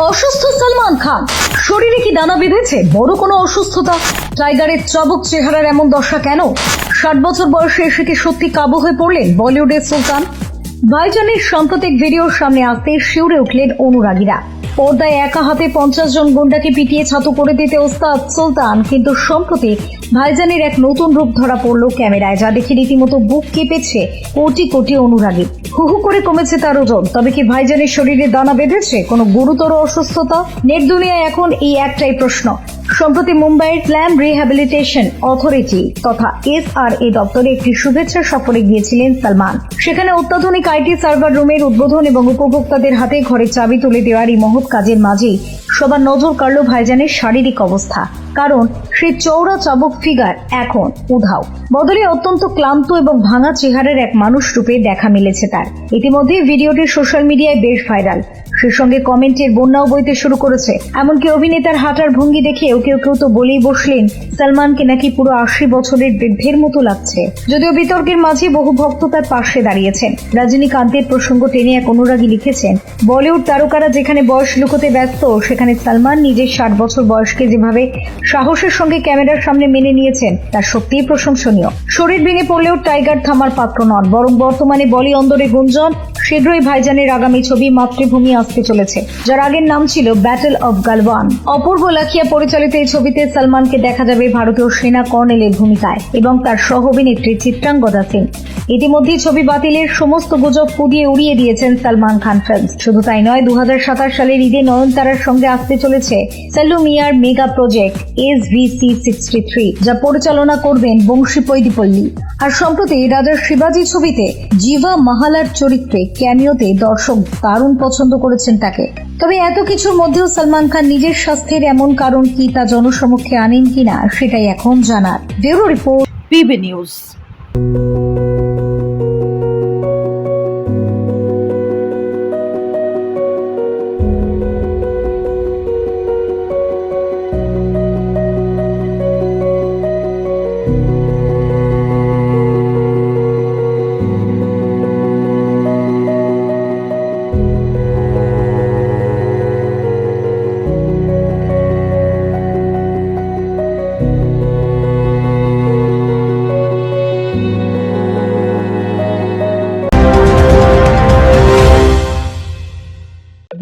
অসুস্থ সালমান খান, শরীরে কি দানা বেঁধেছে? বড় কোনো অসুস্থতা? টাইগারের চাবুক চেহারার এমন দশা কেন? 60 বছর বয়সে এসে কি সত্যি কাবু হয়ে পড়লেন বলিউডের সুলতান? ভাইজানের সাম্প্রতিক ভিডিওর সামনে আসতে শিউরে উঠলেন অনুরাগীরা। পর্দায় একা হাতে 50 জন গুন্ডাকে পিটিয়ে ছাতু করে দিতে ওস্তাদ সুলতান, কিন্তু সম্প্রতি ভাইজানের এক নতুন রূপ ধরা পড়ল ক্যামেরায়, যা দেখে রীতিমতো বুক কেঁপেছে কোটি কোটি অনুরাগী। হু হু করে কমেছে তার ওজন। তবে কি ভাইজানের শরীরে দানা বেঁধেছে কোনো গুরুতর অসুস্থতা? নেট দুনিয়ায় এখন এই একটাই প্রশ্ন। সম্প্রতি মুম্বাইয়ের স্ল্যাম রিহ্যাবিলিটেশন অথরিটি তথা SRA দপ্তরে একটি শুভেচ্ছা সফরে গিয়েছিলেন সালমান। সেখানে অত্যাধুনিক IT সার্ভার রুমের উদ্বোধন এবং উপভোক্তাদের হাতে ঘরের চাবি তুলে দেওয়ার এই মহৎ কাজের মাঝেই সবার নজর কাড়ল ভাইজানের শারীরিক অবস্থা। কারণ সেই চওড়া চাবুক ফিগার এখন উধাও, বদলে অত্যন্ত ক্লান্ত এবং ভাঙা চেহারার এক মানুষ রূপে দেখা মিলেছে তার। ইতিমধ্যে ভিডিওটি সোশ্যাল মিডিয়ায় বেশ ভাইরাল। সে সঙ্গে কমেন্টের বন্যাও বইতে শুরু করেছে। এমনকি অভিনেতার হাঁটার ভঙ্গি দেখে কেউ কেউ তো বলেই বসলেন সালমানকে নাকি পুরো 80 বছরের বৃদ্ধের মতো লাগছে। যদিও বিতর্কের মাঝে বহু ভক্ত তার পাশে দাঁড়িয়েছেন। রজনীকান্তের প্রসঙ্গ টেনে এক অনুরাগী লিখেছেন, বলিউড তারকারা যেখানে বয়স লুকোতে ব্যস্ত, সেখানে সালমান নিজের 60 বছর বয়সকে যেভাবে সাহসের সঙ্গে ক্যামেরার সামনে মেনে নিয়েছেন তা সত্যিই প্রশংসনীয়। শরীর ভেঙে পড়লেও টাইগার থামার পাত্র নন, বরং বর্তমানে বলি অন্দরে গুঞ্জন শীঘ্রই ভাইজানের আগামী ছবি মাতৃভূমি আসতে চলেছে, যার আগের নাম ছিল ব্যাটল অব গালওয়ান। অপূর্ব লাখিয়া পরিচালিত এই ছবিতে সালমানকে দেখা যাবে ভারতীয় সেনা কর্নেলের ভূমিকায় এবং তার সহ অভিনেত্রী চিত্রাঙ্গদা সিং। ইতিমধ্যেই ছবি বাতিলের সমস্ত গুজব পুড়িয়ে উড়িয়ে দিয়েছেন সালমান খান ফিল্মস। শুধু তাই নয়, 2027 সালের ঈদে নয়নতারার সঙ্গে আসতে চলেছে সাল্লু মিয়ার মেগা প্রজেক্ট SVC63, যা পরিচালনা করবেন বংশী পৈদিপল্লী। আর সম্প্রতি রাজা শিবাজি ছবিতে জিভা মাহালার চরিত্রে ক্যামিওতে দর্শক দারুণ পছন্দ করেছেন তাকে। তবে এত কিছুর মধ্যেও সালমান খান নিজের স্বাস্থ্যের এমন কারণ কি তা জনসমক্ষে আনেন কিনা সেটাই এখন জানার। Bureau report, PB news.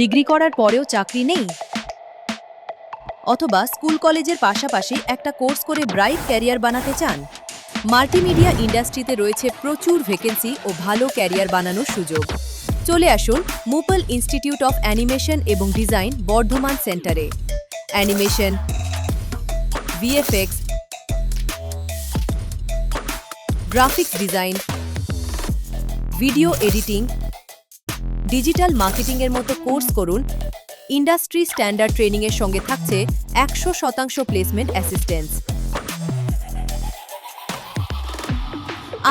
Degree করার পরেও চাকরি নেই? অথবা স্কুল কলেজের পাশাপাশি একটা কোর্স করে ব্রাইট ক্যারিয়ার বানাতে চান? মাল্টিমিডিয়া ইন্ডাস্ট্রিতে রয়েছে প্রচুর ভ্যাকেন্সি ও ভালো ক্যারিয়ার বানানোর সুযোগ। চলে আসুন মুপল ইনস্টিটিউট অফ অ্যানিমেশন এবং ডিজাইন বর্ধমান সেন্টারে। Animation, VFX, graphics design, video editing, digital marketing এর মতো কোর্স করুন। ইন্ডাস্ট্রি স্ট্যান্ডার্ড ট্রেনিং এর সঙ্গে থাকছে 100% প্লেসমেন্ট অ্যাসিস্ট্যান্স।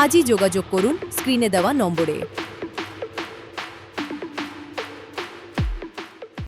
আজই যোগাযোগ করুন স্ক্রিনে দেওয়া নম্বরে।